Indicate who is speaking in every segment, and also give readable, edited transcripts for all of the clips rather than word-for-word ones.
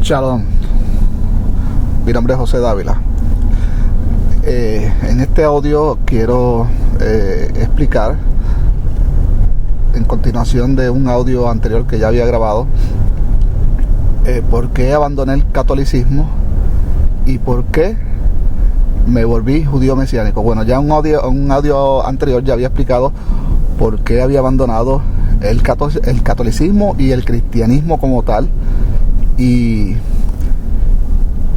Speaker 1: Shalom, mi nombre es José Dávila. En este audio quiero explicar, en continuación de un audio anterior que ya había grabado, por qué abandoné el catolicismo y por qué me volví judío mesiánico. Bueno, ya en un audio anterior ya había explicado por qué había abandonado el catolicismo y el cristianismo como tal. Y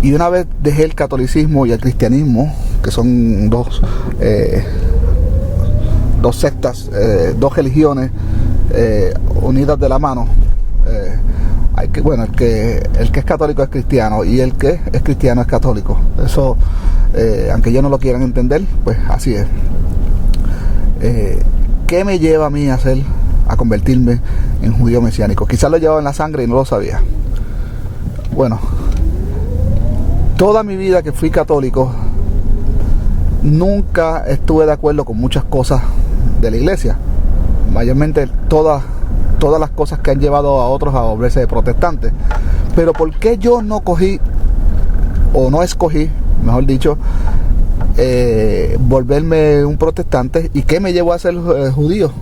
Speaker 1: una vez dejé el catolicismo y el cristianismo, que son dos sectas, dos religiones unidas de la mano, el que es católico es cristiano y el que es cristiano es católico. Eso, aunque ellos no lo quieran entender, pues así es. ¿Qué me lleva a mí a convertirme en judío mesiánico? Quizás lo llevaba en la sangre y no lo sabía. Bueno, toda mi vida que fui católico, nunca estuve de acuerdo con muchas cosas de la iglesia. Mayormente todas las cosas que han llevado a otros a volverse protestantes. Pero ¿por qué yo no escogí, mejor dicho, volverme un protestante? ¿Y qué me llevó a ser judío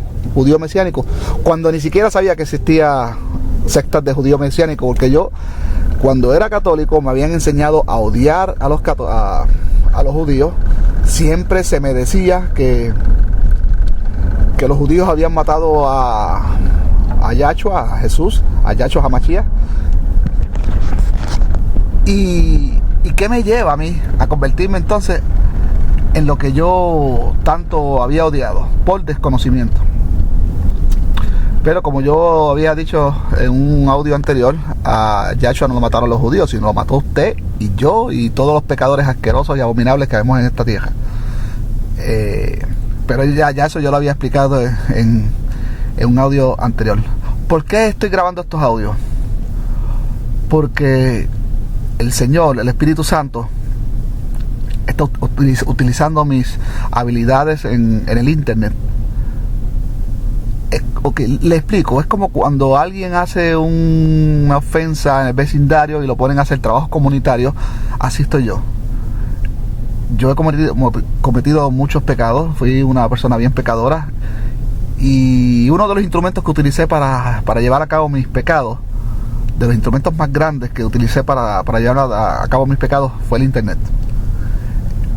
Speaker 1: mesiánico? Cuando ni siquiera sabía que existía sectas de judío mesiánico, porque yo, cuando era católico, me habían enseñado a odiar a los judíos. Siempre se me decía que los judíos habían matado a Yahshua, a Jesús, a Yahshua HaMashiach. ¿Y qué me lleva a mí a convertirme entonces en lo que yo tanto había odiado? Por desconocimiento. Pero como yo había dicho en un audio anterior, a Yahshua no lo mataron los judíos, sino lo mató usted y yo y todos los pecadores asquerosos y abominables que vemos en esta tierra. Pero ya eso yo lo había explicado en un audio anterior. ¿Por qué estoy grabando estos audios? Porque el Señor, el Espíritu Santo, está utilizando mis habilidades en el internet. Le explico, es como cuando alguien hace una ofensa en el vecindario y lo ponen a hacer trabajos comunitarios. Así estoy yo. Yo he cometido muchos pecados, fui una persona bien pecadora, y uno de los instrumentos que utilicé para llevar a cabo mis pecados, de los instrumentos más grandes que utilicé para llevar a cabo mis pecados, fue el internet.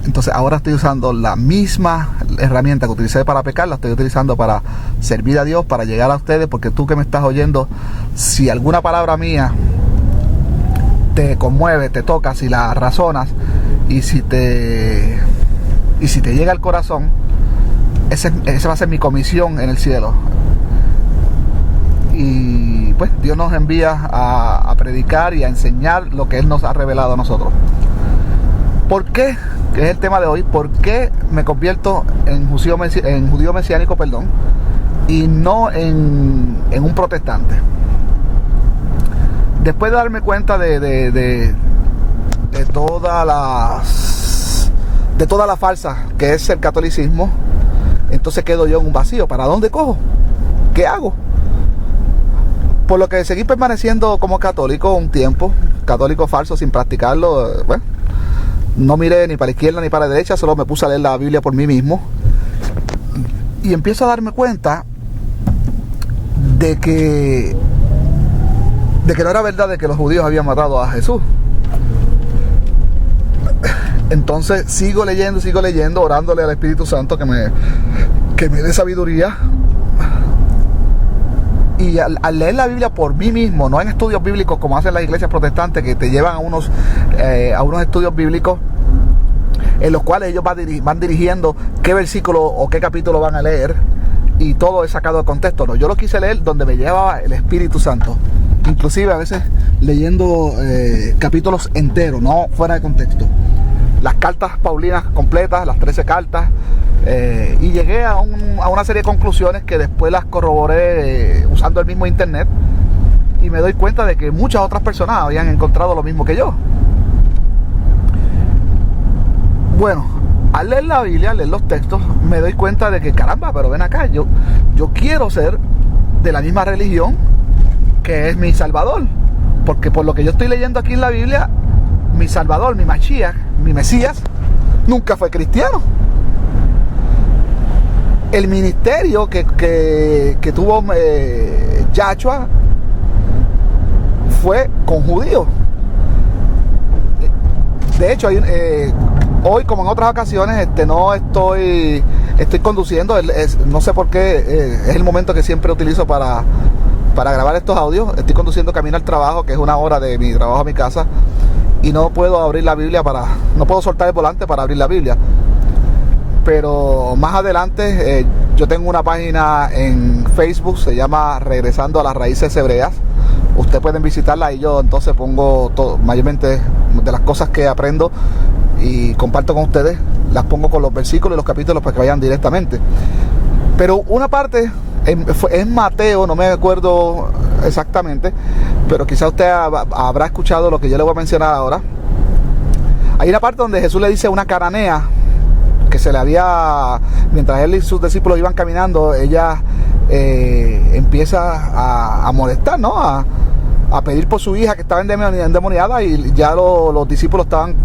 Speaker 1: Entonces ahora estoy usando la misma herramienta que utilicé para pecar, la estoy utilizando para servir a Dios, para llegar a ustedes, porque tú que me estás oyendo, si alguna palabra mía te conmueve, te toca, si la razonas y si te llega al corazón, esa va a ser mi comisión en el cielo. Y pues Dios nos envía a predicar y a enseñar lo que Él nos ha revelado a nosotros. ¿Por qué? Que es el tema de hoy. ¿Por qué me convierto en judío mesiánico, y no en un protestante? Después de darme cuenta de toda la farsa que es el catolicismo, entonces quedo yo en un vacío. ¿Para dónde cojo? ¿Qué hago? Por lo que seguí permaneciendo como católico un tiempo, católico falso, sin practicarlo. Bueno, no miré ni para la izquierda ni para la derecha, solo me puse a leer la Biblia por mí mismo. Y empiezo a darme cuenta de que no era verdad de que los judíos habían matado a Jesús. Entonces sigo leyendo, orándole al Espíritu Santo que me dé sabiduría. Y al leer la Biblia por mí mismo, no en estudios bíblicos como hacen las iglesias protestantes, que te llevan a unos estudios bíblicos en los cuales ellos van dirigiendo qué versículo o qué capítulo van a leer, y todo es sacado de contexto. No, yo lo quise leer donde me llevaba el Espíritu Santo, inclusive a veces leyendo capítulos enteros, no fuera de contexto. Las cartas paulinas completas, las 13 cartas, y llegué a una serie de conclusiones que después las corroboré usando el mismo internet, y me doy cuenta de que muchas otras personas habían encontrado lo mismo que yo. Bueno, al leer la Biblia, al leer los textos, me doy cuenta de que caramba, pero ven acá, yo quiero ser de la misma religión que es mi Salvador. Porque por lo que yo estoy leyendo aquí en la Biblia, mi Salvador, mi Mashiach, mi Mesías, nunca fue cristiano. El ministerio que tuvo Yahshua fue con judíos. De hecho, hoy, como en otras ocasiones, no estoy conduciendo. No sé por qué, es el momento que siempre utilizo para grabar estos audios. Estoy conduciendo camino al trabajo, que es 1 hora de mi trabajo a mi casa, y no puedo abrir la Biblia no puedo soltar el volante para abrir la Biblia. Pero más adelante yo tengo una página en Facebook, se llama Regresando a las Raíces Hebreas. Ustedes pueden visitarla y yo entonces pongo mayormente de las cosas que aprendo y comparto con ustedes, las pongo con los versículos y los capítulos para que vayan directamente. Pero una parte es Mateo, no me acuerdo exactamente, pero quizá usted habrá escuchado lo que yo le voy a mencionar ahora. Hay una parte donde Jesús le dice a una cananea que mientras él y sus discípulos iban caminando, ella empieza a molestar, ¿no? A pedir por su hija que estaba endemoniada, y ya los discípulos estaban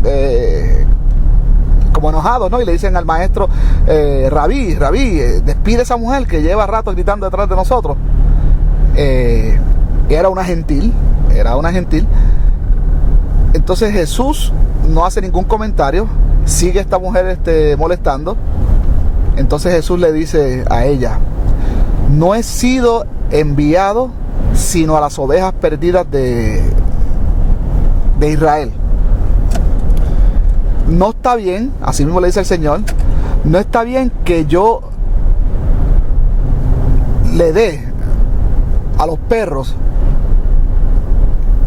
Speaker 1: como enojados, ¿no? Y le dicen al maestro, Rabí, despide a esa mujer que lleva rato gritando detrás de nosotros. Era una gentil. Entonces Jesús no hace ningún comentario, sigue esta mujer molestando. Entonces Jesús le dice a ella: no he sido enviado sino a las ovejas perdidas de Israel. No está bien, así mismo le dice el Señor, no está bien que yo le dé a los perros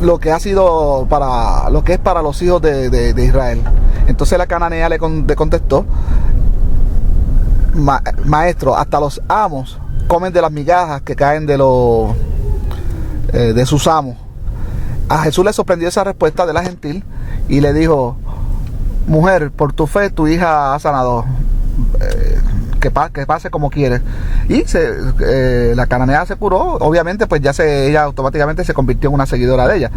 Speaker 1: lo que es para los hijos de Israel. Entonces la cananea le contestó: maestro, hasta los amos comen de las migajas que caen de sus amos. A Jesús le sorprendió esa respuesta de la gentil y le dijo: mujer, por tu fe tu hija ha sanado, que pase como quieres. Y la cananea se curó. Obviamente pues ella automáticamente se convirtió en una seguidora de ella.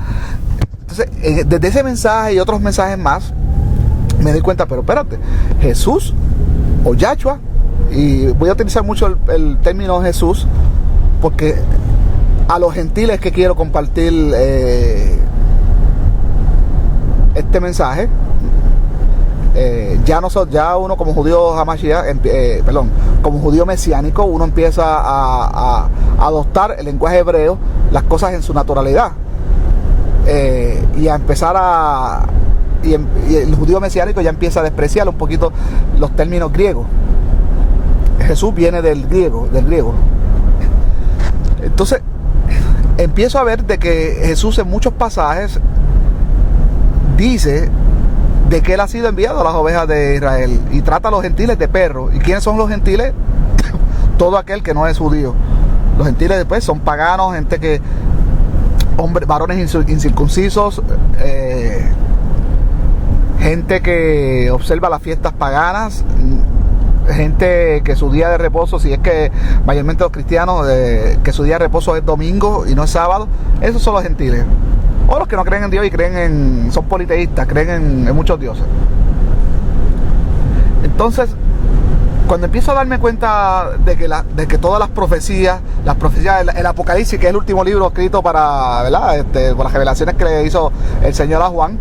Speaker 1: Entonces desde ese mensaje y otros mensajes más me di cuenta, pero espérate, Jesús o Yahshua, y voy a utilizar mucho el término Jesús porque a los gentiles que quiero compartir este mensaje, ya uno como judío como judío mesiánico, uno empieza a adoptar el lenguaje hebreo, las cosas en su naturalidad, y a empezar y el judío mesiánico ya empieza a despreciar un poquito los términos griegos. Jesús viene del griego. Entonces empiezo a ver de que Jesús en muchos pasajes dice de que él ha sido enviado a las ovejas de Israel y trata a los gentiles de perros. ¿Y quiénes son los gentiles? Todo aquel que no es judío. Los gentiles después son paganos, varones incircuncisos, gente que observa las fiestas paganas, gente que su día de reposo, si es que mayormente los cristianos, que su día de reposo es domingo y no es sábado. Esos son los gentiles. O los que no creen en Dios y son politeístas, creen en muchos dioses. Entonces, cuando empiezo a darme cuenta de que todas las profecías, el Apocalipsis, que es el último libro escrito por las revelaciones que le hizo el Señor a Juan,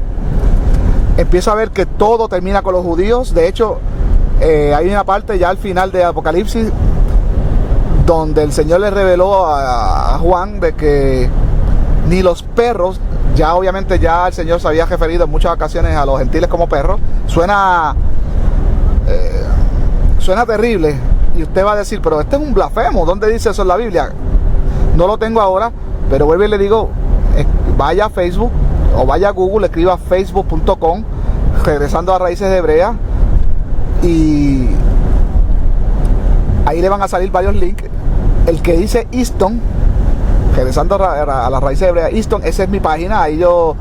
Speaker 1: empiezo a ver que todo termina con los judíos. De hecho, hay una parte ya al final de Apocalipsis donde el Señor le reveló a Juan de que ni los perros, ya obviamente ya el Señor se había referido en muchas ocasiones a los gentiles como perros. Suena terrible y usted va a decir, pero este es un blasfemo, ¿dónde dice eso en la Biblia? No lo tengo ahora, pero vuelvo y le digo, vaya a Facebook o vaya a Google, escriba facebook.com regresando a Raíces Hebreas y ahí le van a salir varios links. El que dice Easton, regresando a las Raíces Hebreas, Easton, esa es mi página. Ahí yo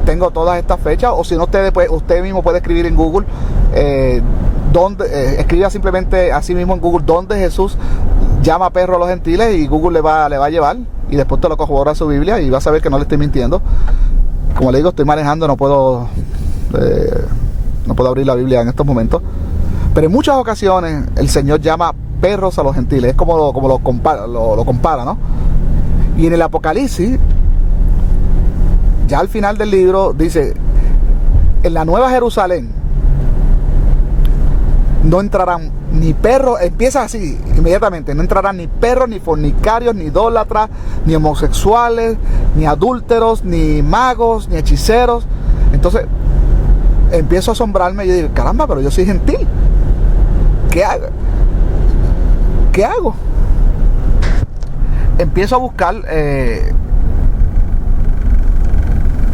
Speaker 1: tengo todas estas fechas, o si no, usted mismo puede escribir en Google, escriba simplemente así mismo en Google, donde Jesús llama perro a los gentiles, y Google le va a llevar y después te lo corrobora su Biblia y vas a ver que no le estoy mintiendo. Como le digo, estoy manejando, no puedo abrir la Biblia en estos momentos. Pero en muchas ocasiones el Señor llama perros a los gentiles. Es como lo compara, ¿no? Y en el Apocalipsis, ya al final del libro, dice: en la Nueva Jerusalén no entrarán ni perros, empieza así inmediatamente, no entrarán ni perros, ni fornicarios, ni idólatras, ni homosexuales, ni adúlteros, ni magos, ni hechiceros. Entonces empiezo a asombrarme y yo digo: caramba, pero yo soy gentil, ¿qué hago? ¿Qué hago? Empiezo a buscar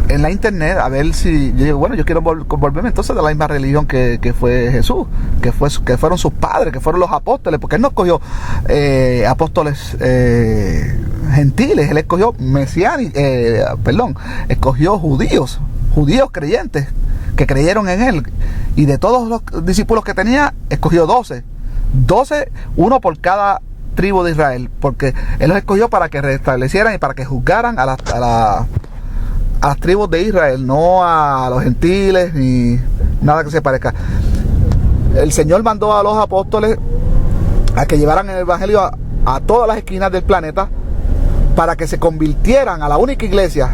Speaker 1: en la internet a ver si yo digo, bueno, yo quiero volverme entonces de la misma religión que fue Jesús, que fueron sus padres, que fueron los apóstoles, porque él no escogió apóstoles gentiles, él escogió escogió judíos creyentes que creyeron en él, y de todos los discípulos que tenía escogió 12, uno por cada tribu de Israel, porque él los escogió para que restablecieran y para que juzgaran a las tribus de Israel, no a los gentiles ni nada que se parezca. El Señor mandó a los apóstoles a que llevaran el evangelio a todas las esquinas del planeta para que se convirtieran a la única iglesia,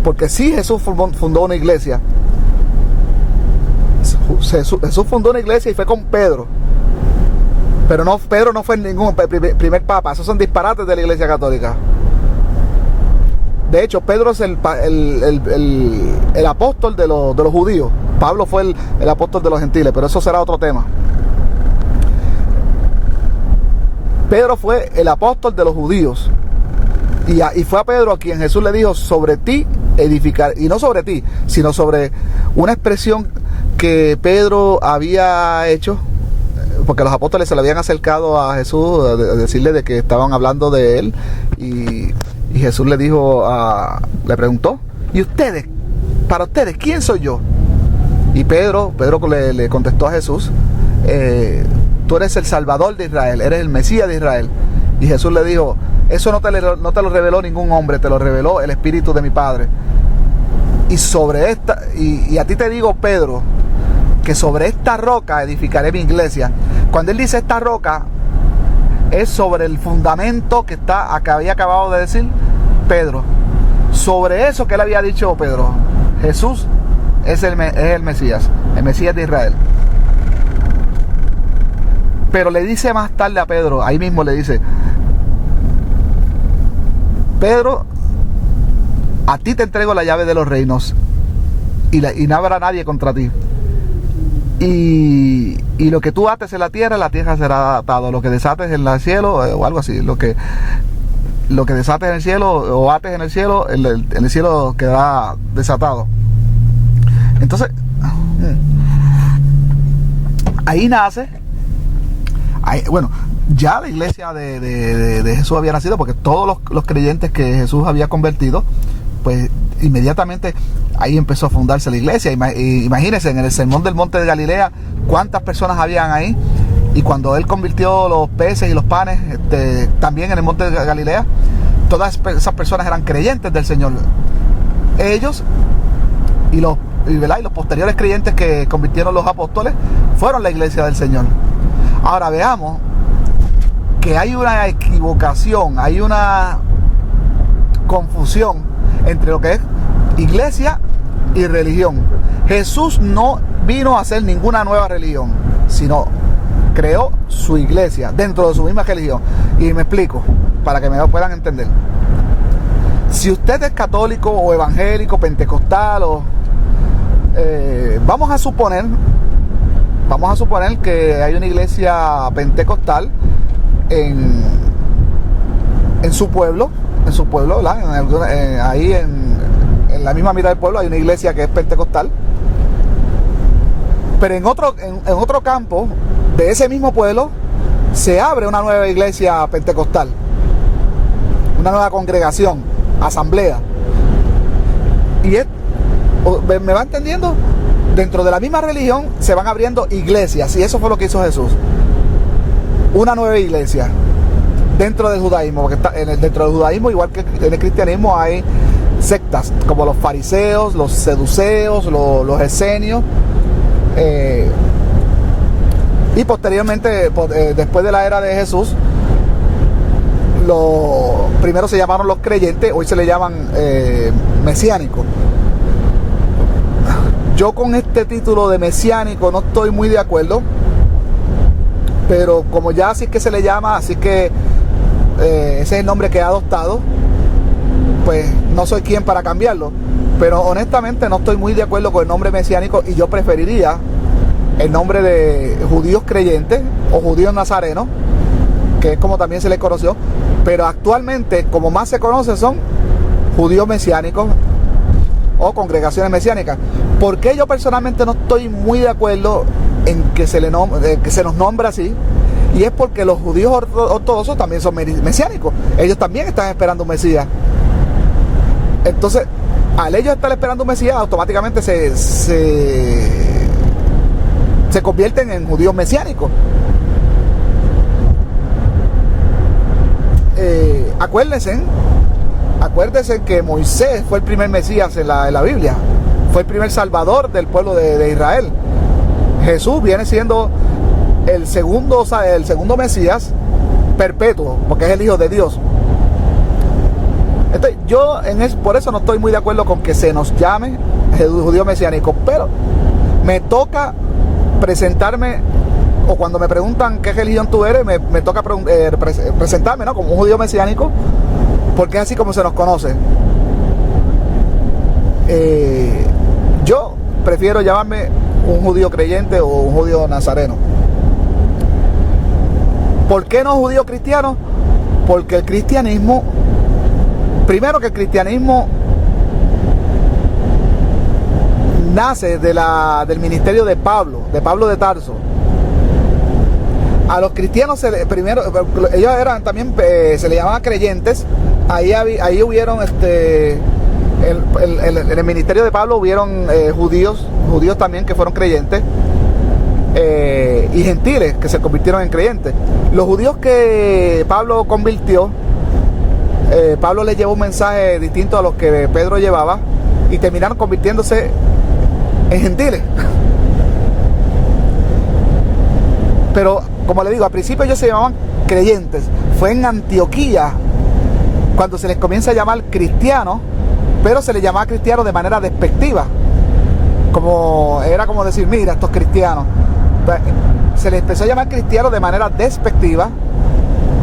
Speaker 1: porque sí, Jesús fundó una iglesia. Jesús fundó una iglesia y fue con Pedro, pero Pedro no fue ningún primer papa. Esos son disparates de la Iglesia Católica. De hecho, Pedro es el apóstol de los judíos. Pablo fue el apóstol de los gentiles, pero eso será otro tema. Pedro fue el apóstol de los judíos. Y fue a Pedro a quien Jesús le dijo: sobre ti edificar. Y no sobre ti, sino sobre una expresión que Pedro había hecho, porque los apóstoles se le habían acercado a Jesús a decirle de que estaban hablando de él, y Jesús le dijo, le preguntó: ¿y ustedes? Para ustedes, ¿quién soy yo? Y Pedro le contestó a Jesús: tú eres el Salvador de Israel, eres el Mesías de Israel. Y Jesús le dijo: eso no te lo reveló ningún hombre, te lo reveló el Espíritu de mi Padre. Y sobre esta, y a ti te digo, Pedro, que sobre esta roca edificaré mi iglesia. Cuando él dice esta roca, es sobre el fundamento que había acabado de decir Pedro. Sobre eso que él había dicho Pedro, Jesús es el Mesías de Israel. Pero le dice más tarde a Pedro, ahí mismo le dice: Pedro, a ti te entrego la llave de los reinos, y no habrá nadie contra ti. Y lo que tú ates en la tierra será atado. Lo que desates en el cielo, o algo así, lo que desates en el cielo o ates en el cielo, en el cielo quedará desatado. Entonces, ahí nace, bueno, ya la iglesia de Jesús había nacido, porque todos los creyentes que Jesús había convertido, pues inmediatamente ahí empezó a fundarse la iglesia. Imagínense, en el sermón del monte de Galilea, cuántas personas habían ahí. Y cuando él convirtió los peces y los panes, también en el monte de Galilea, todas esas personas eran creyentes del Señor. Ellos y los posteriores creyentes que convirtieron los apóstoles fueron la iglesia del Señor. Ahora veamos que hay una equivocación, hay una confusión entre lo que es iglesia y religión. Jesús no vino a hacer ninguna nueva religión, sino creó su iglesia dentro de su misma religión. Y me explico, para que me puedan entender. Si usted es católico o evangélico, pentecostal, vamos a suponer que hay una iglesia pentecostal en su pueblo, ¿verdad? Ahí en la misma mitad del pueblo hay una iglesia que es pentecostal. Pero en otro campo de ese mismo pueblo se abre una nueva iglesia pentecostal, una nueva congregación, asamblea. Y ¿me va entendiendo? Dentro de la misma religión se van abriendo iglesias, y eso fue lo que hizo Jesús. Una nueva iglesia. dentro del judaísmo, porque dentro del judaísmo, igual que en el cristianismo, hay sectas como los fariseos, los seduceos, los esenios, y posteriormente, después de la era de Jesús, primero se llamaron los creyentes, hoy se le llaman mesiánicos. Yo con este título de mesiánico no estoy muy de acuerdo, pero como ya así es que se le llama, así que ese es el nombre que he adoptado, pues no soy quien para cambiarlo. Pero honestamente no estoy muy de acuerdo con el nombre mesiánico, y yo preferiría el nombre de judíos creyentes o judíos nazarenos, que es como también se les conoció. Pero actualmente, como más se conoce, son judíos mesiánicos o congregaciones mesiánicas. ¿Por qué yo personalmente no estoy muy de acuerdo en que se nos nombre así? Y es porque los judíos ortodoxos también son mesiánicos. Ellos también están esperando un Mesías. Entonces, al ellos estar esperando un Mesías, automáticamente se convierten en judíos mesiánicos. Acuérdense que Moisés fue el primer Mesías en la Biblia. Fue el primer salvador del pueblo de Israel. Jesús viene siendo el segundo Mesías perpetuo, porque es el Hijo de Dios. Entonces, por eso no estoy muy de acuerdo con que se nos llame judío mesiánico, pero me toca presentarme, o cuando me preguntan qué religión tú eres, me toca presentarme, ¿no?, como un judío mesiánico, porque es así como se nos conoce. Yo prefiero llamarme un judío creyente o un judío nazareno. ¿Por qué no judío cristiano? Porque el cristianismo, primero que el cristianismo nace del ministerio de Pablo de Tarso. A los cristianos primero, ellos eran también, se les llamaba creyentes. Ahí hubieron en el ministerio de Pablo hubieron judíos también que fueron creyentes, y gentiles que se convirtieron en creyentes. Los judíos que Pablo convirtió, Pablo les llevó un mensaje distinto a los que Pedro llevaba, y terminaron convirtiéndose en gentiles. Pero como le digo, al principio ellos se llamaban creyentes. Fue en Antioquía cuando se les comienza a llamar cristianos, pero se les llamaba cristianos de manera despectiva. Era como decir, mira, estos cristianos. Se les empezó a llamar cristianos de manera despectiva,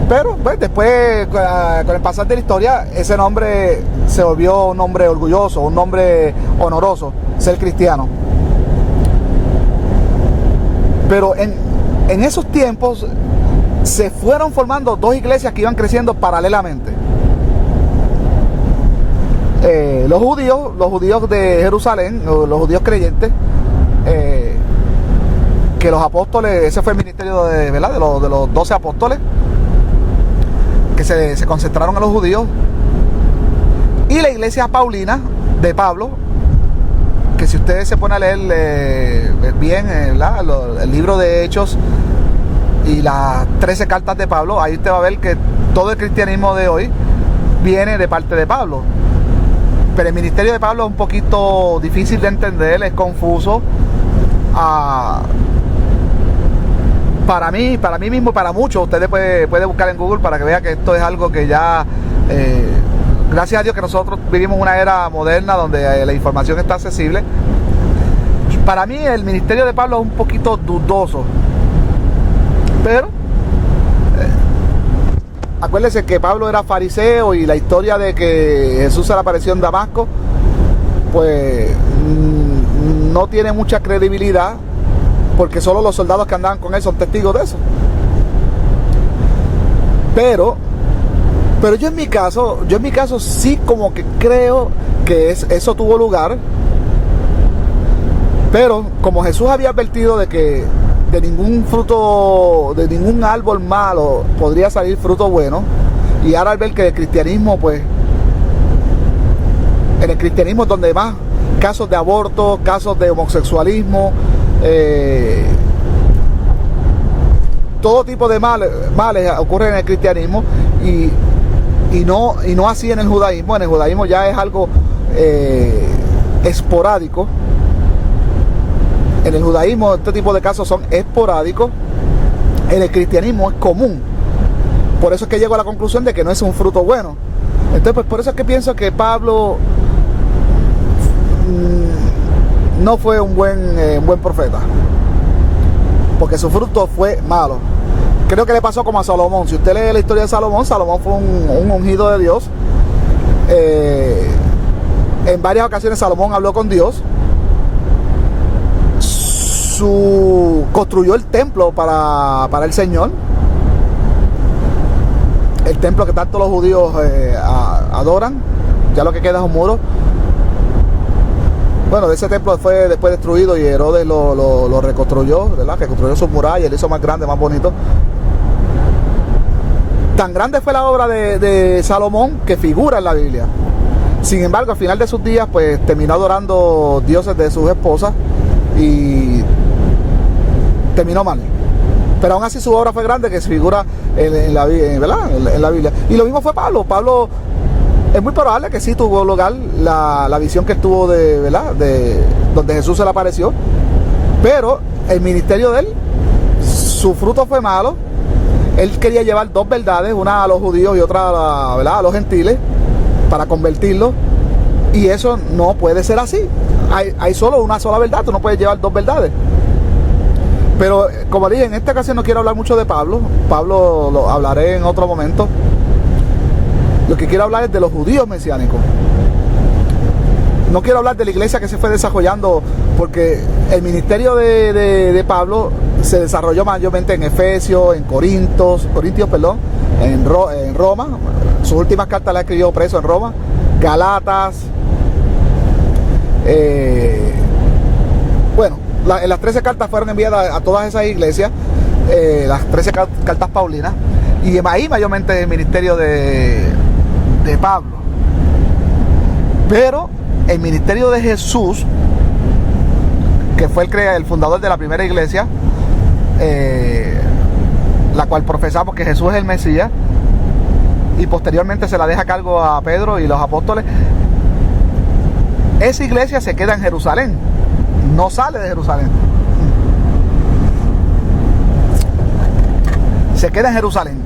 Speaker 1: pero pues, después, con el pasar de la historia, ese nombre se volvió un nombre orgulloso, un nombre honoroso, ser cristiano. Pero en esos tiempos se fueron formando dos iglesias que iban creciendo paralelamente. Los judíos de Jerusalén, los judíos creyentes, que los apóstoles, ese fue el ministerio de los 12 apóstoles, que se concentraron en los judíos, y la iglesia paulina de Pablo, que si ustedes se ponen a leer bien el libro de Hechos y las 13 cartas de Pablo, ahí usted va a ver que todo el cristianismo de hoy viene de parte de Pablo. Pero el ministerio de Pablo es un poquito difícil de entender, es confuso. Para mí mismo y para muchos, ustedes puede buscar en Google para que vean que esto es algo que ya, gracias a Dios que nosotros vivimos una era moderna donde la información está accesible. Para mí el ministerio de Pablo es un poquito dudoso, pero acuérdense que Pablo era fariseo, y la historia de que Jesús se le apareció en Damasco, pues no tiene mucha credibilidad, porque solo los soldados que andaban con él son testigos de eso. Pero yo en mi caso sí como que creo que eso tuvo lugar. Pero como Jesús había advertido de que de ningún árbol malo podría salir fruto bueno, y ahora al ver que el cristianismo, pues en el cristianismo es donde más casos de aborto, casos de homosexualismo, todo tipo de males ocurren en el cristianismo y no así en el judaísmo. En el judaísmo ya es algo esporádico. En el judaísmo este tipo de casos son esporádicos. En el cristianismo es común. Por eso es que llego a la conclusión de que no es un fruto bueno. Entonces, pues por eso es que pienso que Pablo no fue un buen profeta, porque su fruto fue malo. Creo que le pasó como a Salomón. Si usted lee la historia de Salomón, Salomón fue un ungido de Dios. En varias ocasiones Salomón habló con Dios. Construyó el templo para el Señor. El templo que tanto los judíos adoran. Ya lo que queda es un muro. Bueno, de ese templo fue después destruido y Herodes lo reconstruyó, ¿verdad? Reconstruyó sus murallas, lo hizo más grande, más bonito. Tan grande fue la obra de Salomón que figura en la Biblia. Sin embargo, al final de sus días, pues terminó adorando dioses de sus esposas y terminó mal. Pero aún así su obra fue grande, que se figura en la Biblia. Y lo mismo fue Pablo. Pablo es muy probable que sí tuvo lugar la visión que él tuvo de donde Jesús se le apareció. Pero el ministerio de él, su fruto fue malo. Él quería llevar dos verdades, una a los judíos y otra a los gentiles, para convertirlos. Y eso no puede ser así. Hay solo una sola verdad, tú no puedes llevar dos verdades. Pero como dije, en esta ocasión no quiero hablar mucho de Pablo. Pablo lo hablaré en otro momento. Lo que quiero hablar es de los judíos mesiánicos. No quiero hablar de la iglesia que se fue desarrollando, porque el ministerio de Pablo se desarrolló mayormente en Efesios, en Corintios, en Roma. Sus últimas cartas las escribió preso en Roma. Galatas. En las 13 cartas fueron enviadas a todas esas iglesias, las 13 cartas paulinas, y ahí mayormente el ministerio de Pablo. Pero el ministerio de Jesús, que fue el fundador de la primera iglesia, la cual profesamos que Jesús es el Mesías, y posteriormente se la deja a cargo a Pedro y los apóstoles. Esa iglesia se queda en Jerusalén, no sale de Jerusalén. Se queda en Jerusalén.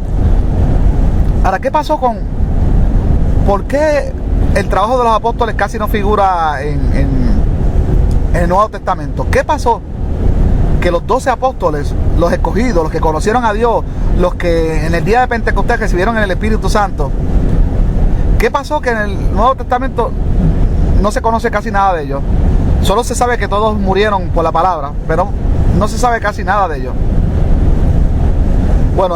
Speaker 1: Ahora, ¿qué pasó por qué el trabajo de los apóstoles casi no figura en el Nuevo Testamento? ¿Qué pasó? Que los 12 apóstoles, los escogidos, los que conocieron a Dios, los que en el día de Pentecostés recibieron el Espíritu Santo, ¿qué pasó? Que en el Nuevo Testamento no se conoce casi nada de ellos. Solo se sabe que todos murieron por la palabra, pero no se sabe casi nada de ellos. Bueno,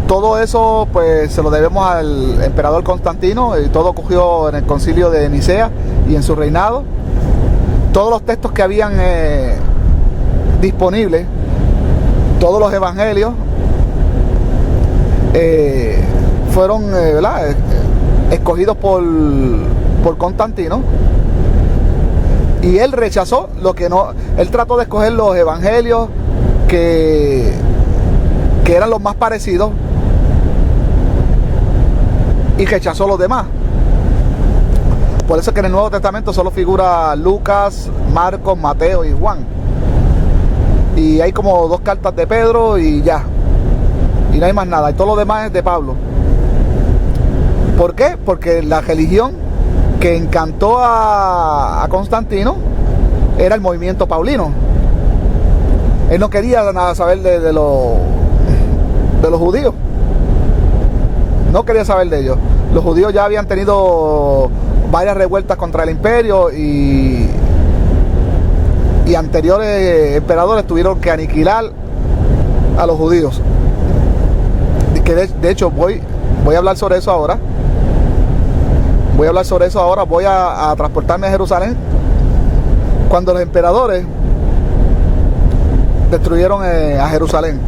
Speaker 1: todo eso pues se lo debemos al emperador Constantino, y todo ocurrió en el concilio de Nicea y en su reinado. Todos los textos que habían disponibles, todos los evangelios fueron escogidos por Constantino, y él rechazó él trató de escoger los evangelios que eran los más parecidos, y rechazó los demás. Por eso es que en el Nuevo Testamento solo figura Lucas, Marcos, Mateo y Juan, y hay como 2 cartas de Pedro y ya, y no hay más nada, y todo lo demás es de Pablo. ¿Por qué? Porque la religión que encantó a Constantino era el movimiento paulino. Él no quería nada saber de los judíos. No quería saber de ellos. Los judíos ya habían tenido varias revueltas contra el imperio, y anteriores emperadores tuvieron que aniquilar a los judíos. Que de hecho voy a hablar sobre eso ahora. Voy a transportarme a Jerusalén cuando los emperadores destruyeron a Jerusalén.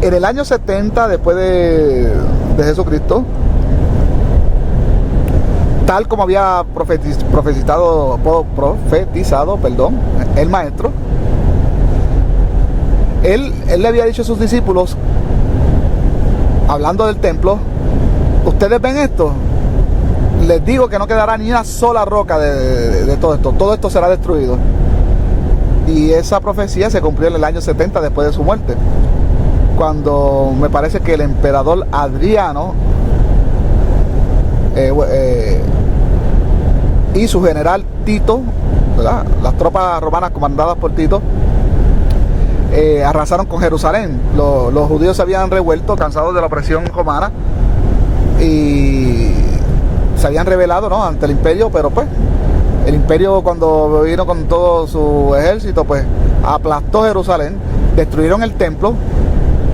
Speaker 1: En el año 70 después de Jesucristo, tal como había profetizado el maestro, Él le había dicho a sus discípulos, hablando del templo, ustedes ven esto, les digo que no quedará ni una sola roca de todo esto será destruido. Y esa profecía se cumplió en el año 70 después de su muerte, cuando me parece que el emperador Adriano y su general Tito, ¿verdad?, las tropas romanas comandadas por Tito, arrasaron con Jerusalén. Los judíos se habían revuelto, cansados de la opresión romana, y se habían rebelado, ¿no?, ante el imperio, pero pues el imperio, cuando vino con todo su ejército, pues aplastó Jerusalén, destruyeron el templo,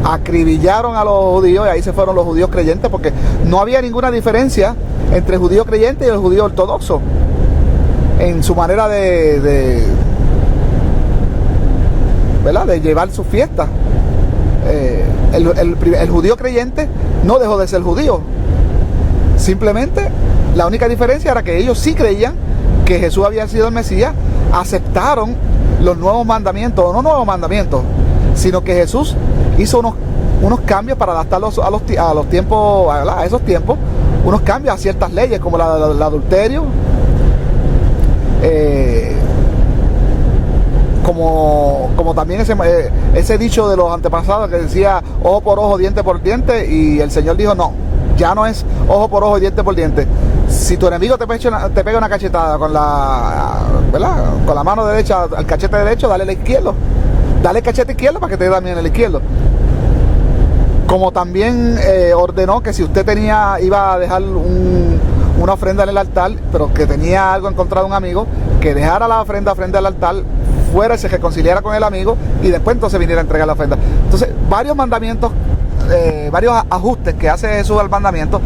Speaker 1: acribillaron a los judíos, y ahí se fueron los judíos creyentes, porque no había ninguna diferencia entre el judío creyente y el judío ortodoxo en su manera ¿verdad?, de llevar sus fiestas. El judío creyente no dejó de ser judío, simplemente la única diferencia era que ellos sí creían que Jesús había sido el Mesías, aceptaron los nuevos mandamientos, no nuevos mandamientos, sino que Jesús hizo unos cambios para adaptarlos a los tiempos, a esos tiempos, unos cambios a ciertas leyes, como el adulterio, como también ese dicho de los antepasados que decía ojo por ojo, diente por diente, y el Señor dijo no, ya no es ojo por ojo y diente por diente. Si tu enemigo te pega una cachetada con ¿verdad?, con la mano derecha al cachete derecho, dale el izquierdo, dale el cachete izquierdo para que te dé también el izquierdo. Como también ordenó que si usted iba a dejar una ofrenda en el altar, pero que tenía algo en contra de un amigo, que dejara la ofrenda frente al altar, fuera y se reconciliara con el amigo, y después entonces viniera a entregar la ofrenda. Entonces, varios mandamientos, varios ajustes que hace Jesús al mandamiento,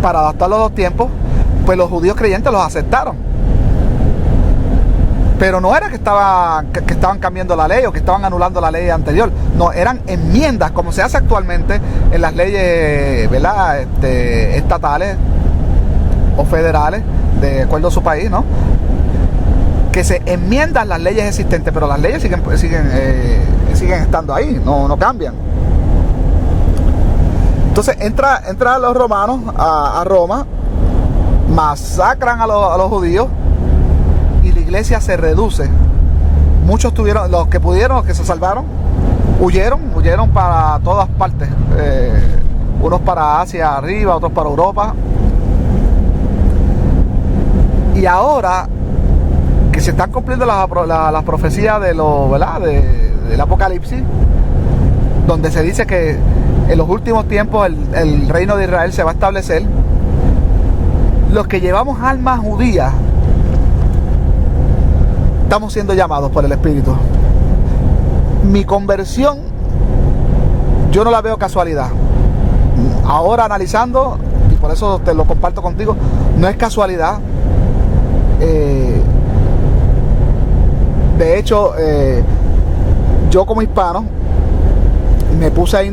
Speaker 1: para adaptarlo a los tiempos, pues los judíos creyentes los aceptaron. Pero no era que estaban cambiando la ley o que estaban anulando la ley anterior. No, eran enmiendas, como se hace actualmente en las leyes, ¿verdad?, estatales o federales, de acuerdo a su país, ¿no?, que se enmiendan las leyes existentes, pero las leyes siguen estando ahí, no cambian. Entonces entra los romanos a Roma, masacran a los judíos, y la iglesia se reduce. Muchos los que pudieron, los que se salvaron, huyeron para todas partes, unos para Asia arriba, otros para Europa. Y ahora que se están cumpliendo las profecías ¿verdad?, del Apocalipsis, donde se dice que en los últimos tiempos el reino de Israel se va a establecer, los que llevamos almas judías estamos siendo llamados por el Espíritu. Mi conversión yo no la veo casualidad. Ahora analizando, y por eso te lo comparto contigo, no es casualidad. De hecho, yo como hispano me puse a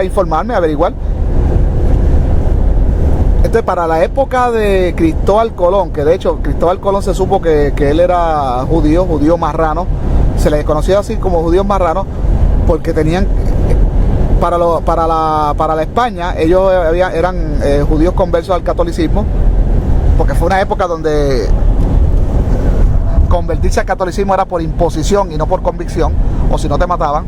Speaker 1: informarme, a averiguar. Entonces, para la época de Cristóbal Colón, que de hecho Cristóbal Colón se supo que él era judío marrano, se les conocía así como judíos marranos, porque tenían, para la España, ellos eran judíos conversos al catolicismo, porque fue una época donde convertirse al catolicismo era por imposición y no por convicción, o si no te mataban.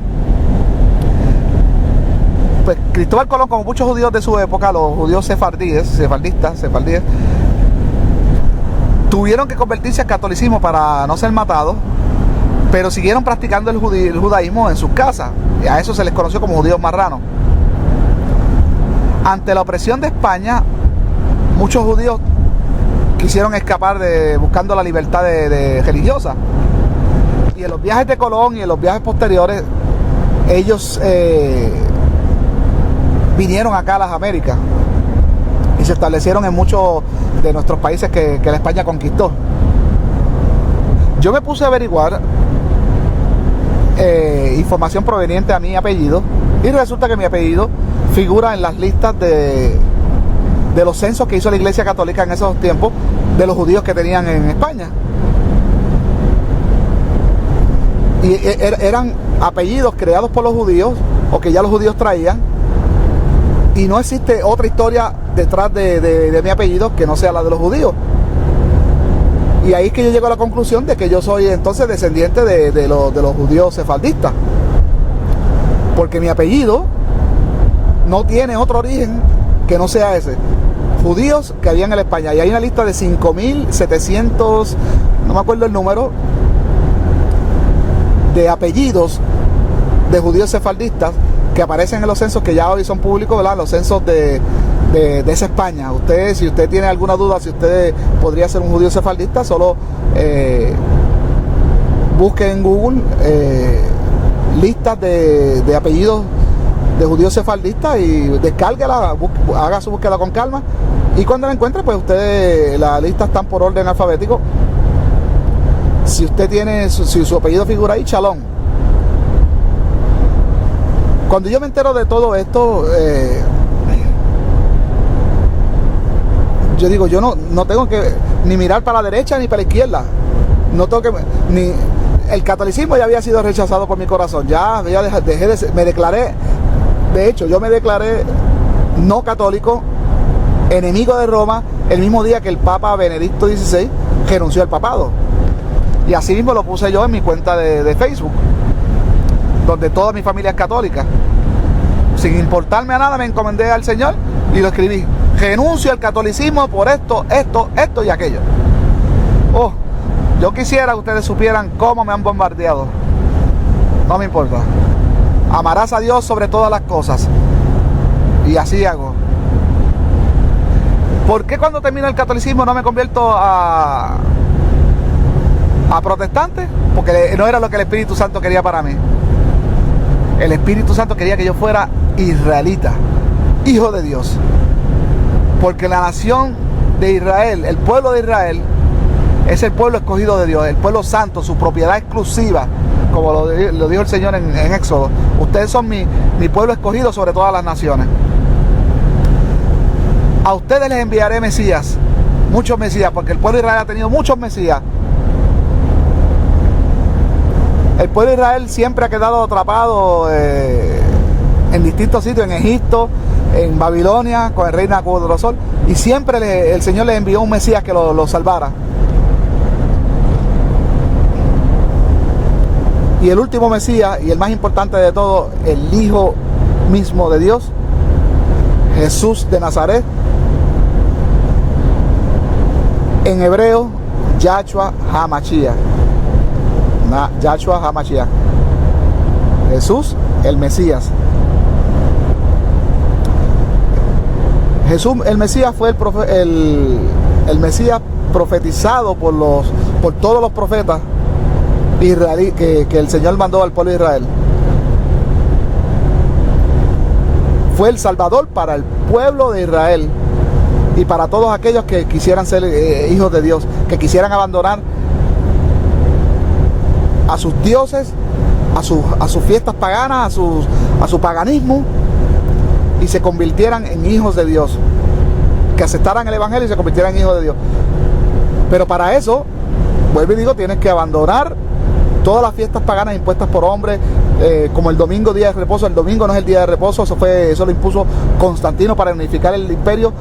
Speaker 1: Pues Cristóbal Colón, como muchos judíos de su época, los judíos sefardistas, tuvieron que convertirse al catolicismo para no ser matados, pero siguieron practicando el judaísmo en sus casas, y a eso se les conoció como judíos marranos. Ante la opresión de España, muchos judíos quisieron escapar buscando la libertad religiosa, y en los viajes de Colón y en los viajes posteriores, ellos vinieron acá a las Américas y se establecieron en muchos de nuestros países que la España conquistó. Yo me puse a averiguar información proveniente a mi apellido, y resulta que mi apellido figura en las listas de los censos que hizo la Iglesia Católica en esos tiempos de los judíos que tenían en España. Y eran apellidos creados por los judíos o que ya los judíos traían. Y no existe otra historia detrás de mi apellido que no sea la de los judíos. Y ahí es que yo llego a la conclusión de que yo soy entonces descendiente de los judíos sefardistas. Porque mi apellido no tiene otro origen que no sea ese. Judíos que había en España. Y hay una lista de 5.700, no me acuerdo el número, de apellidos de judíos sefardistas que aparecen en los censos que ya hoy son públicos, ¿verdad? Los censos de esa España. Usted, si usted tiene alguna duda si usted podría ser un judío sefardista, solo busque en Google listas de apellidos de judíos sefardistas y descárguela, haga su búsqueda con calma, y cuando la encuentre, pues usted, la lista están por orden alfabético. Si usted tiene, si su apellido figura ahí, Shalom. Cuando yo me entero de todo esto, yo digo, yo no tengo que ni mirar para la derecha ni para la izquierda. No tengo que ni el catolicismo ya había sido rechazado por mi corazón. Ya me declaré, de hecho, yo me declaré no católico, enemigo de Roma, el mismo día que el Papa Benedicto XVI renunció al papado. Y así mismo lo puse yo en mi cuenta de Facebook, donde toda mi familia es católica. Sin importarme a nada, me encomendé al Señor y lo escribí: renuncio al catolicismo por esto y aquello. Oh, yo quisiera que ustedes supieran cómo me han bombardeado. No me importa. Amarás a Dios sobre todas las cosas. Y así hago. ¿Por qué cuando termino el catolicismo no me convierto a protestante? Porque no era lo que el Espíritu Santo quería para mí. El Espíritu Santo quería que yo fuera israelita, hijo de Dios. Porque la nación de Israel, el pueblo de Israel, es el pueblo escogido de Dios, el pueblo santo, su propiedad exclusiva, como lo dijo el Señor en Éxodo. Ustedes son mi pueblo escogido sobre todas las naciones. A ustedes les enviaré Mesías, muchos Mesías, porque el pueblo de Israel ha tenido muchos Mesías. El pueblo de Israel siempre ha quedado atrapado en distintos sitios, en Egipto, en Babilonia, con el rey Nabucodonosor, y siempre el Señor les envió un Mesías que lo salvara. Y el último Mesías, y el más importante de todo, el Hijo mismo de Dios, Jesús de Nazaret, en hebreo, Yahshua HaMashiach. Yahshua HaMashiach. Jesús, el Mesías. Jesús, el Mesías, fue el Mesías profetizado por todos los profetas israelíes que el Señor mandó al pueblo de Israel. Fue el Salvador para el pueblo de Israel y para todos aquellos que quisieran ser hijos de Dios, que quisieran abandonar a sus dioses, a sus fiestas paganas, a su paganismo, y se convirtieran en hijos de Dios, que aceptaran el Evangelio y se convirtieran en hijos de Dios. Pero para eso, vuelvo y digo, tienes que abandonar todas las fiestas paganas impuestas por hombres, como el domingo, día de reposo. El domingo no es el día de reposo, eso lo impuso Constantino para unificar el imperio,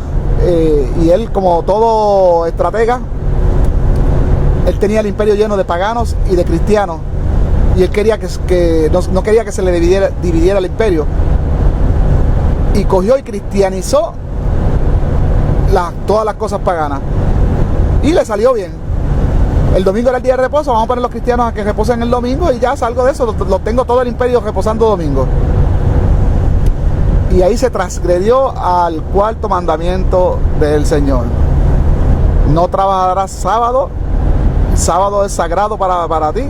Speaker 1: y él, como todo estratega, él tenía el imperio lleno de paganos y de cristianos, y él quería no quería que se le dividiera el imperio, y cogió y cristianizó todas las cosas paganas, y le salió bien. El domingo era el día de reposo, vamos a poner los cristianos a que reposen el domingo, y ya salgo de eso, lo tengo todo el imperio reposando domingo. Y ahí se transgredió al cuarto mandamiento del Señor: no trabajarás sábado. Sábado es sagrado para ti.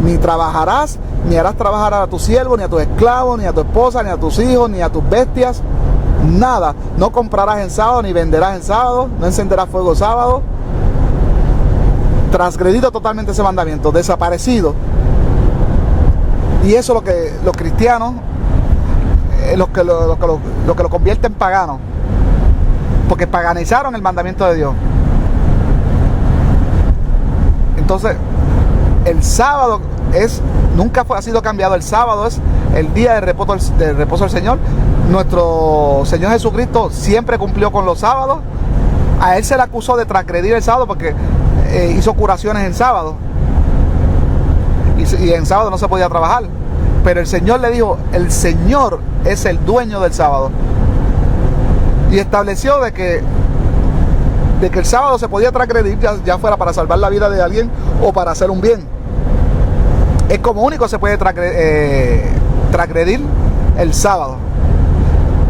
Speaker 1: Ni trabajarás, ni harás trabajar a tu siervo, ni a tus esclavos, ni a tu esposa, ni a tus hijos, ni a tus bestias. Nada. No comprarás en sábado, ni venderás en sábado. No encenderás fuego sábado. Transgredido totalmente ese mandamiento, desaparecido. Y eso es lo que los cristianos, lo que lo convierte en pagano, porque paganizaron el mandamiento de Dios. Entonces, el sábado es ha sido cambiado. El sábado es el día de reposo del Señor. Nuestro Señor Jesucristo siempre cumplió con los sábados. A Él se le acusó de transgredir el sábado porque hizo curaciones en sábado. Y en sábado no se podía trabajar. Pero el Señor le dijo, el Señor es el dueño del sábado. Y estableció de que el sábado se podía transgredir, ya fuera para salvar la vida de alguien o para hacer un bien. Es como único se puede transgredir el sábado.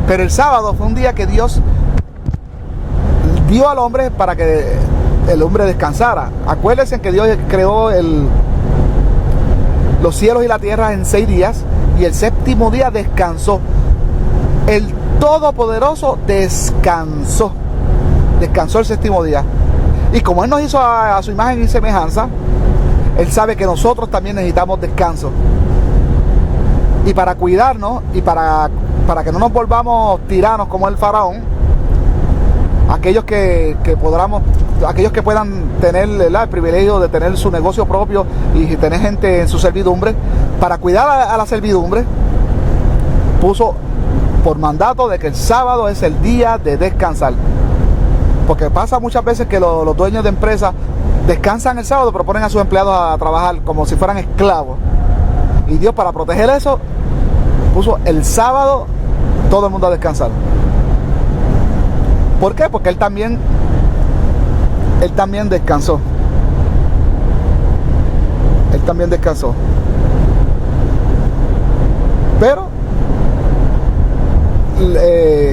Speaker 1: Pero el sábado fue un día que Dios dio al hombre para que el hombre descansara. Acuérdense que Dios creó los cielos y la tierra en 6 días y el séptimo día descansó. El Todopoderoso descansó el séptimo día. Y como Él nos hizo a su imagen y semejanza, Él sabe que nosotros también necesitamos descanso. Y para cuidarnos y para que no nos volvamos tiranos como el faraón, aquellos que puedan tener el privilegio de tener su negocio propio y tener gente en su servidumbre, para cuidar a la servidumbre, puso por mandato de que el sábado es el día de descansar. Porque pasa muchas veces que los dueños de empresas descansan el sábado, pero ponen a sus empleados a trabajar como si fueran esclavos. Y Dios, para proteger eso, puso el sábado todo el mundo a descansar. ¿Por qué? Porque Él también descansó. Él también descansó. Pero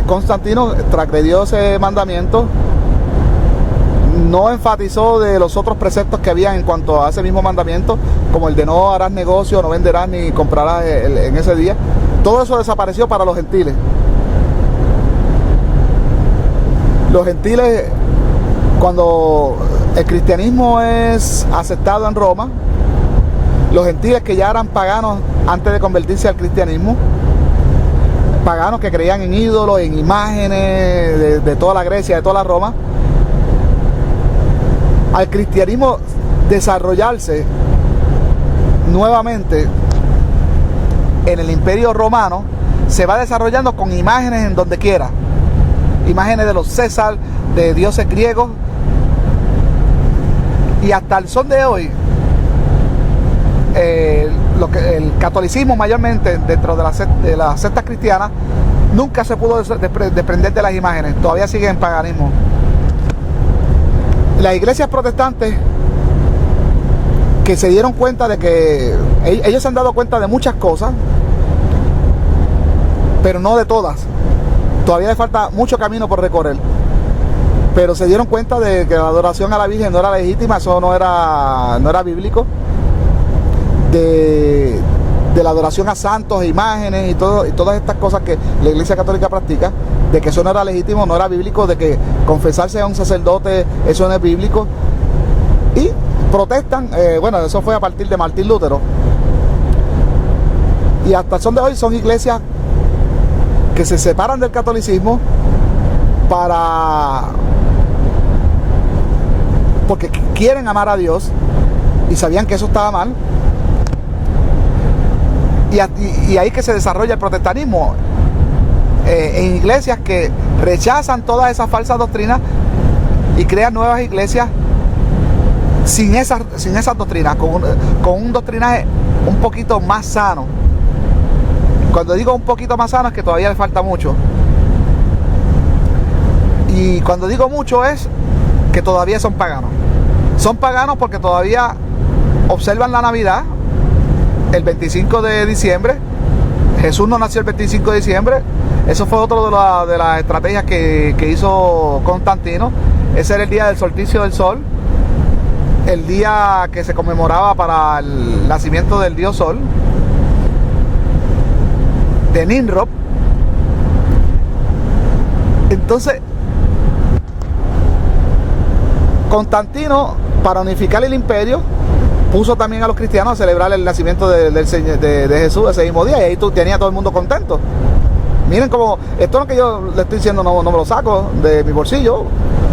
Speaker 1: Constantino transgredió ese mandamiento. No enfatizó de los otros preceptos que había en cuanto a ese mismo mandamiento, como el de no harás negocio, no venderás ni comprarás en ese día. Todo eso desapareció para los gentiles. Los gentiles, cuando el cristianismo es aceptado en Roma, los gentiles que ya eran paganos antes de convertirse al cristianismo, paganos que creían en ídolos, en imágenes de toda la Grecia, de toda la Roma, al cristianismo desarrollarse nuevamente en el Imperio Romano, se va desarrollando con imágenes en donde quiera. Imágenes de los César, de dioses griegos. Y hasta el son de hoy, el catolicismo mayormente dentro de las sectas cristianas nunca se pudo desprender de las imágenes. Todavía sigue en paganismo. Las iglesias protestantes que se dieron cuenta de que ellos se han dado cuenta de muchas cosas, pero no de todas. Todavía le falta mucho camino por recorrer, pero se dieron cuenta de que la adoración a la Virgen no era legítima, eso no era bíblico, de la adoración a santos, imágenes y todas estas cosas que la Iglesia Católica practica, de que eso no era legítimo, no era bíblico, de que confesarse a un sacerdote, eso no es bíblico, y protestan. Bueno, eso fue a partir de Martín Lutero, y hasta el son de hoy son iglesias que se separan del catolicismo porque quieren amar a Dios y sabían que eso estaba mal, y ahí que se desarrolla el protestantismo, en iglesias que rechazan todas esas falsas doctrinas y crean nuevas iglesias sin esas doctrinas, con un doctrinaje un poquito más sano. Cuando digo un poquito más sano es que todavía le falta mucho. Y cuando digo mucho es que todavía son paganos. Son paganos porque todavía observan la Navidad el 25 de diciembre. Jesús no nació el 25 de diciembre. Eso fue otro de las estrategias que hizo Constantino. Ese era el día del solsticio del sol, el día que se conmemoraba para el nacimiento del dios Sol, de Nimrod. Entonces, Constantino, para unificar el imperio, puso también a los cristianos a celebrar el nacimiento de Jesús ese mismo día, y ahí tenía todo el mundo contento. Miren cómo, esto es lo que yo le estoy diciendo, no me lo saco de mi bolsillo.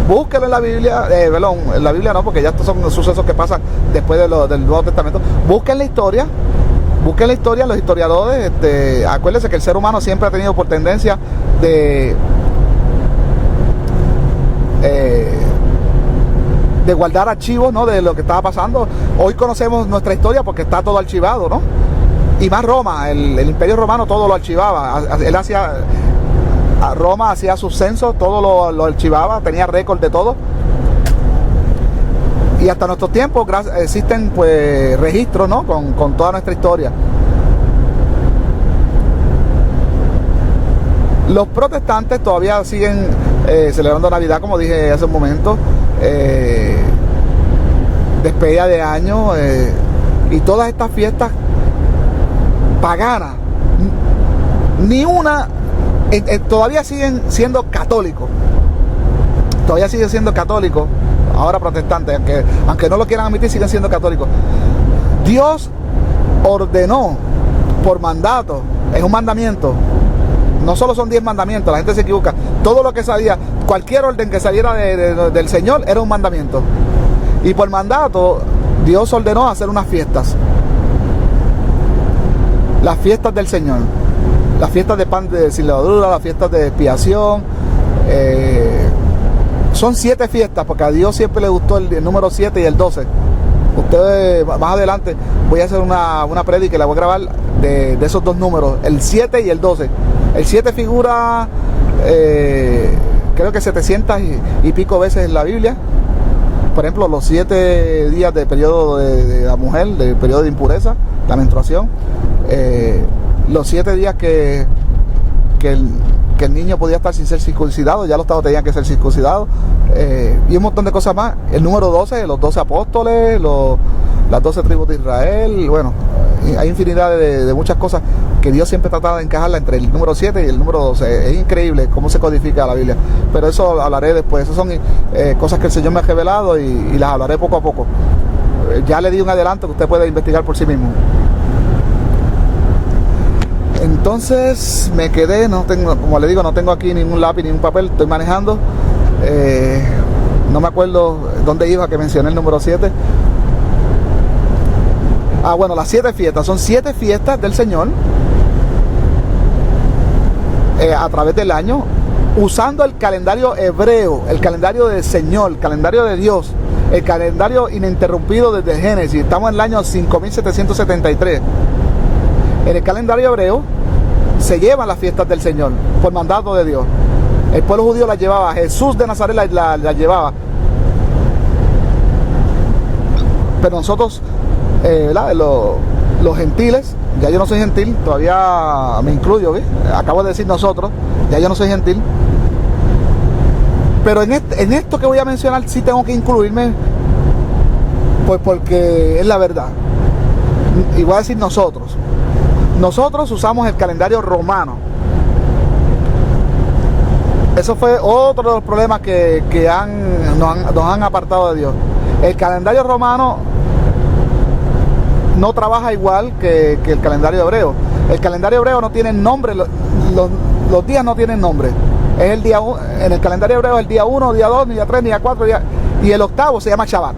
Speaker 1: Búsquenlo en la Biblia, en la Biblia no, porque ya estos son sucesos que pasan después del Nuevo Testamento. Busquen la historia Busquen la historia, los historiadores, acuérdense que el ser humano siempre ha tenido por tendencia de guardar archivos, ¿no?, de lo que estaba pasando. Hoy conocemos nuestra historia porque está todo archivado, ¿no? Y más Roma, el Imperio Romano todo lo archivaba. Roma hacía sus censos, todo lo archivaba, tenía récord de todo. Y hasta nuestros tiempos existen pues registros, ¿no?, con toda nuestra historia. Los protestantes todavía siguen celebrando Navidad, como dije hace un momento, despedida de año, y todas estas fiestas paganas, ni una, todavía siguen siendo católicos, ahora protestantes, aunque no lo quieran admitir, siguen siendo católicos. Dios ordenó por mandato, es un mandamiento. No solo son 10 mandamientos, la gente se equivoca. Todo lo que salía, cualquier orden que saliera del Señor era un mandamiento. Y por mandato, Dios ordenó hacer unas fiestas. Las fiestas del Señor. Las fiestas de pan sin levadura, las fiestas de expiación. Son 7 fiestas, porque a Dios siempre le gustó el número 7 y el 12. Ustedes, más adelante, voy a hacer una prédica que la voy a grabar de esos dos números, el 7 y el 12. El 7 figura, creo que 700 y pico veces en la Biblia. Por ejemplo, los 7 días del periodo de la mujer, del periodo de impureza, la menstruación. Los 7 días que el niño podía estar sin ser circuncidado, ya los estados tenían que ser circuncidados, y un montón de cosas más. El número 12, los 12 apóstoles, las 12 tribus de Israel. Bueno, hay infinidad de muchas cosas que Dios siempre trataba de encajarla entre el número 7 y el número 12. Es increíble cómo se codifica la Biblia, pero eso hablaré después. Esas son cosas que el Señor me ha revelado y las hablaré poco a poco. Ya le di un adelanto que usted puede investigar por sí mismo. Entonces me quedé, no tengo, como le digo, no tengo aquí ningún lápiz ni un papel, estoy manejando. No me acuerdo dónde iba, que mencioné el número 7. Bueno, las 7 fiestas, son 7 fiestas del Señor a través del año, usando el calendario hebreo, el calendario del Señor, el calendario de Dios, el calendario ininterrumpido desde el Génesis. Estamos en el año 5773. En el calendario hebreo se llevan las fiestas del Señor por mandato de Dios. El pueblo judío las llevaba, Jesús de Nazaret las llevaba. Pero nosotros, los gentiles, ya yo no soy gentil, todavía me incluyo, ¿ves? Acabo de decir nosotros, ya yo no soy gentil. Pero en esto que voy a mencionar sí tengo que incluirme, pues porque es la verdad. Y voy a decir nosotros. Nosotros usamos el calendario romano. Eso fue otro de los problemas que nos han apartado de Dios. El calendario romano no trabaja igual que el calendario hebreo. El calendario hebreo no tiene nombre, los días no tienen nombre. Es el día, en el calendario hebreo es el día 1, día 2, día 3, día 4, y el octavo se llama Shabbat.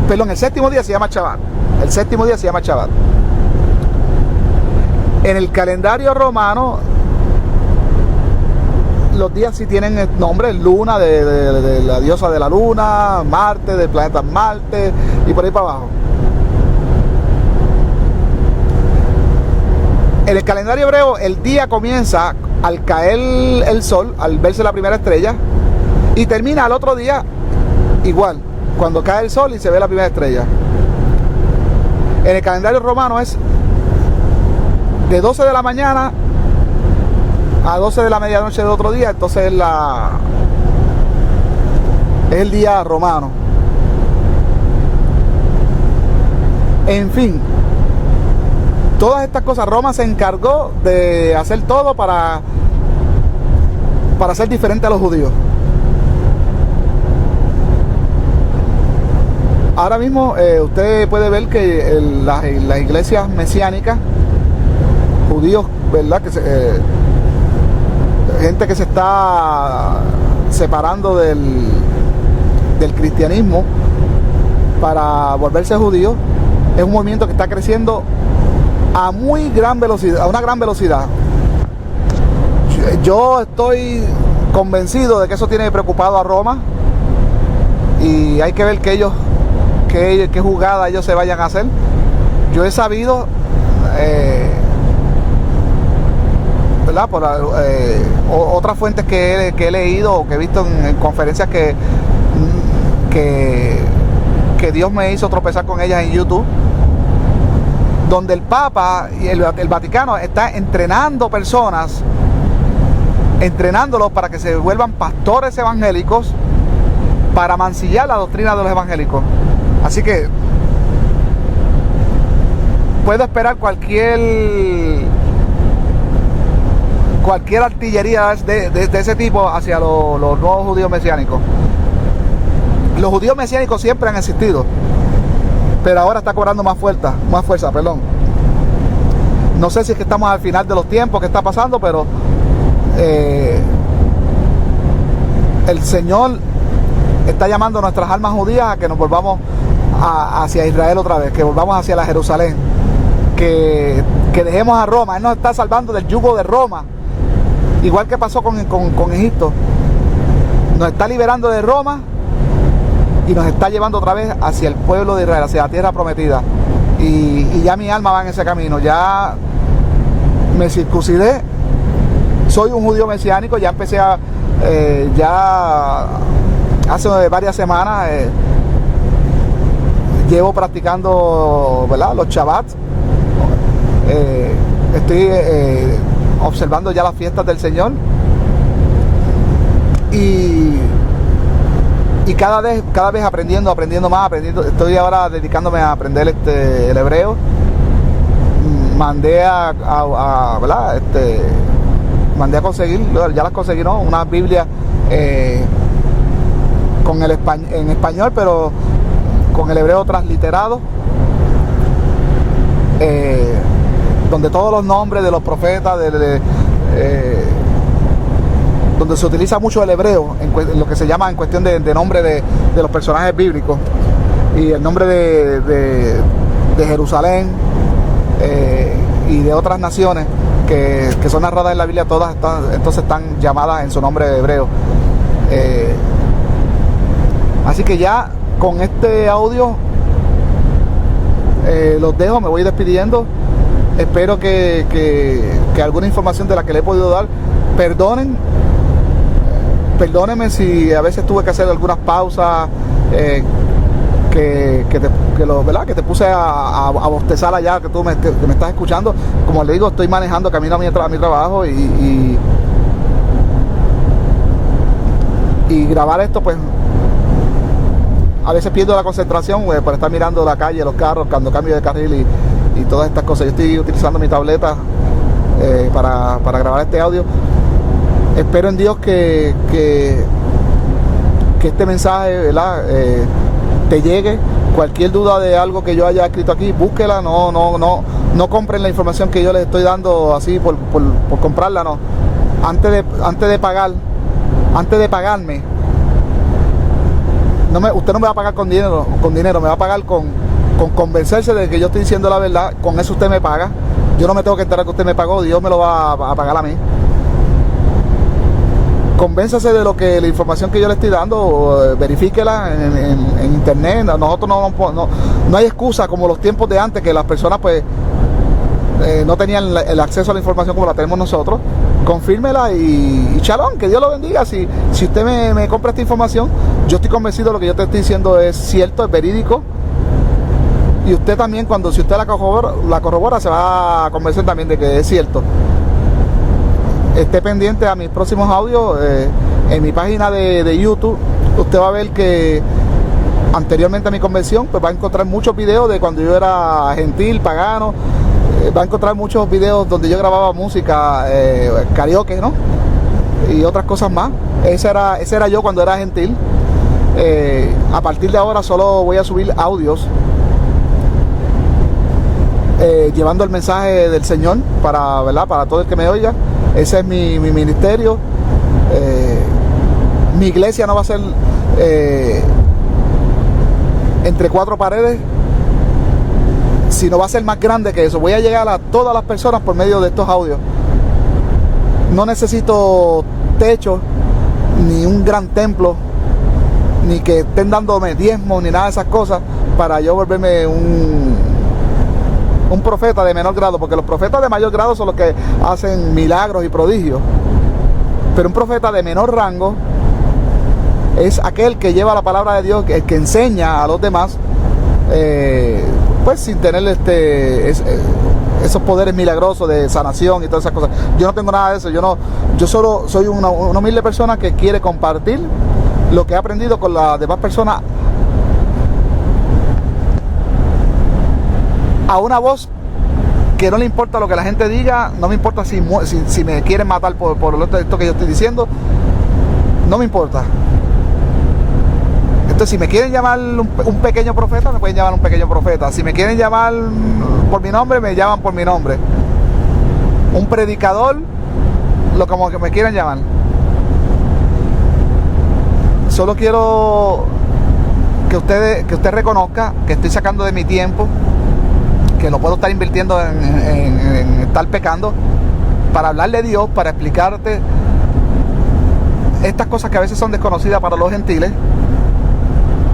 Speaker 1: Perdón, el séptimo día se llama Shabbat. El séptimo día se llama Shabbat. En el calendario romano, los días sí tienen el nombre: luna de la diosa de la luna, Marte del planeta Marte, y por ahí para abajo. En el calendario hebreo, el día comienza al caer el sol, al verse la primera estrella, y termina al otro día igual, cuando cae el sol y se ve la primera estrella. En el calendario romano es de 12 de la mañana a 12 de la medianoche de otro día. Entonces es el día romano. En fin, todas estas cosas, Roma se encargó de hacer todo para ser diferente a los judíos. Ahora mismo usted puede ver que las iglesias mesiánicas, judíos, ¿verdad? Gente que se está separando del cristianismo para volverse judíos, es un movimiento que está creciendo a muy gran velocidad, a una gran velocidad. Yo estoy convencido de que eso tiene preocupado a Roma, y hay que ver qué jugada ellos se vayan a hacer. Yo he sabido, ¿verdad? Por otras fuentes que he leído o que he visto en conferencias que Dios me hizo tropezar con ellas en YouTube, donde el Papa y el Vaticano está entrenando personas, entrenándolos para que se vuelvan pastores evangélicos, para mancillar la doctrina de los evangélicos. Así que puedo esperar cualquier artillería de ese tipo hacia los nuevos judíos mesiánicos. Los judíos mesiánicos siempre han existido, pero ahora está cobrando más fuerza. No sé si es que estamos al final de los tiempos que está pasando, pero el Señor está llamando a nuestras almas judías a que nos volvamos hacia Israel otra vez, que volvamos hacia la Jerusalén, que dejemos a Roma. Él nos está salvando del yugo de Roma, igual que pasó con Egipto. Nos está liberando de Roma y nos está llevando otra vez hacia el pueblo de Israel, hacia la tierra prometida. Y ya mi alma va en ese camino. Ya me circuncidé, soy un judío mesiánico, ya empecé ya hace varias semanas llevo practicando, ¿verdad?, los Shabbats. Estoy observando ya las fiestas del Señor, y cada vez aprendiendo más. Estoy ahora dedicándome a aprender el hebreo. Mandé ¿verdad? Mandé a conseguir, ya las conseguí, ¿no?, una Biblia en español, pero con el hebreo transliterado, donde todos los nombres de los profetas, donde se utiliza mucho el hebreo en lo que se llama en cuestión de nombre de los personajes bíblicos, y el nombre de Jerusalén y de otras naciones que son narradas en la Biblia, todas entonces están llamadas en su nombre hebreo. Así que ya con este audio los dejo, me voy despidiendo. Espero que alguna información de la que le he podido dar, perdónenme si a veces tuve que hacer algunas pausas, que te puse a bostezar allá, que me estás escuchando. Como le digo, estoy manejando camino a mi trabajo, y grabar esto, pues a veces pierdo la concentración por estar mirando la calle, los carros, cuando cambio de carril y todas estas cosas. Yo estoy utilizando mi tableta para grabar este audio. Espero en Dios que este mensaje, ¿verdad?, te llegue. Cualquier duda de algo que yo haya escrito aquí, búsquela. No compren la información que yo les estoy dando así por comprarla. No. Antes de pagarme, usted no me va a pagar con dinero, me va a pagar con convencerse de que yo estoy diciendo la verdad. Con eso usted me paga. Yo no me tengo que enterar que usted me pagó, Dios me lo va a pagar a mí. Convénzase de la información que yo le estoy dando, verifíquela en internet. Nosotros no hay excusa como los tiempos de antes, que las personas pues no tenían el acceso a la información como la tenemos nosotros. Confírmela y chalón, que Dios lo bendiga. Si usted me compra esta información, yo estoy convencido de lo que yo te estoy diciendo es cierto, es verídico. Y usted también, si usted la corrobora, se va a convencer también de que es cierto. Esté pendiente a mis próximos audios en mi página de YouTube. Usted va a ver que anteriormente a mi conversión, pues va a encontrar muchos videos de cuando yo era gentil, pagano. Va a encontrar muchos videos donde yo grababa música, karaoke, ¿no?, y otras cosas más. Ese era yo cuando era gentil. A partir de ahora solo voy a subir audios llevando el mensaje del Señor para todo el que me oiga. Ese es mi ministerio. Mi iglesia no va a ser entre cuatro paredes. sino va a ser más grande que eso. Voy a llegar a todas las personas por medio de estos audios. No necesito techo, ni un gran templo, ni que estén dándome diezmos, ni nada de esas cosas, para yo volverme un profeta de menor grado, porque los profetas de mayor grado son los que hacen milagros y prodigios. Pero un profeta de menor rango es aquel que lleva la palabra de Dios, el que enseña a los demás, pues sin tener esos poderes milagrosos de sanación y todas esas cosas. Yo no tengo nada de eso. Yo solo soy una humilde persona que quiere compartir lo que he aprendido con las demás personas a una voz que no le importa lo que la gente diga. No me importa si me quieren matar por esto que yo estoy diciendo. No me importa. Entonces, si me quieren llamar un pequeño profeta, me pueden llamar un pequeño profeta. Si me quieren llamar por mi nombre, me llaman por mi nombre. Un predicador, como que me quieran llamar. Solo quiero que usted reconozca que estoy sacando de mi tiempo, que lo puedo estar invirtiendo en estar pecando, para hablarle de Dios, para explicarte estas cosas que a veces son desconocidas para los gentiles.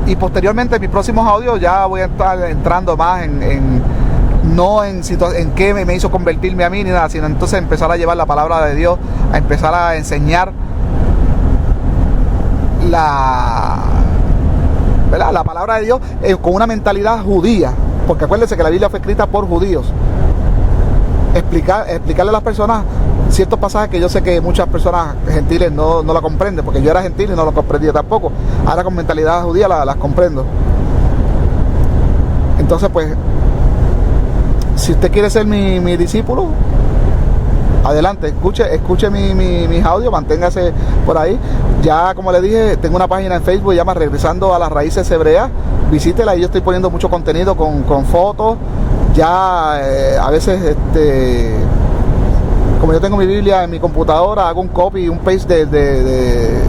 Speaker 1: Y posteriormente en mis próximos audios ya voy a estar entrando más no en qué me hizo convertirme a mí ni nada, sino entonces empezar a llevar la palabra de Dios, a empezar a enseñar la palabra de Dios con una mentalidad judía, porque acuérdense que la Biblia fue escrita por judíos. Explicarle a las personas ciertos pasajes que yo sé que muchas personas gentiles no la comprenden, porque yo era gentil y no lo comprendía tampoco. Ahora con mentalidad judía las comprendo. Entonces, pues, si usted quiere ser mi discípulo, adelante, escuche mis audios, manténgase por ahí. Ya, como le dije, tengo una página en Facebook, se llama Regresando a las Raíces Hebreas. Visítela, y yo estoy poniendo mucho contenido con fotos. Ya a veces, como yo tengo mi Biblia en mi computadora, hago un copy y un paste del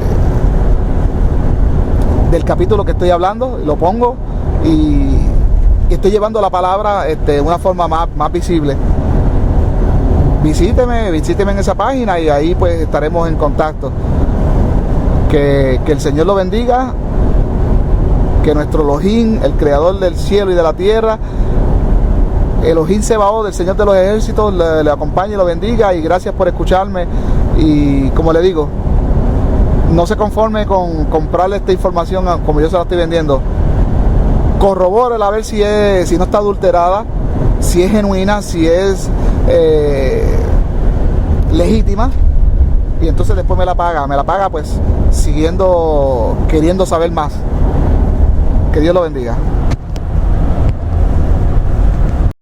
Speaker 1: capítulo que estoy hablando, lo pongo y estoy llevando la palabra de una forma más visible. Visíteme en esa página y ahí pues estaremos en contacto. Que el Señor lo bendiga, que nuestro Elohim, el creador del cielo y de la tierra, Elohim Sebaot, del Señor de los ejércitos, le acompañe y lo bendiga. Y gracias por escucharme. Y como le digo, no se conforme con comprarle esta información como yo se la estoy vendiendo. Corrobórela a ver si no está adulterada, si es genuina, si es legítima, y entonces después me la paga pues queriendo saber más. Que Dios lo bendiga.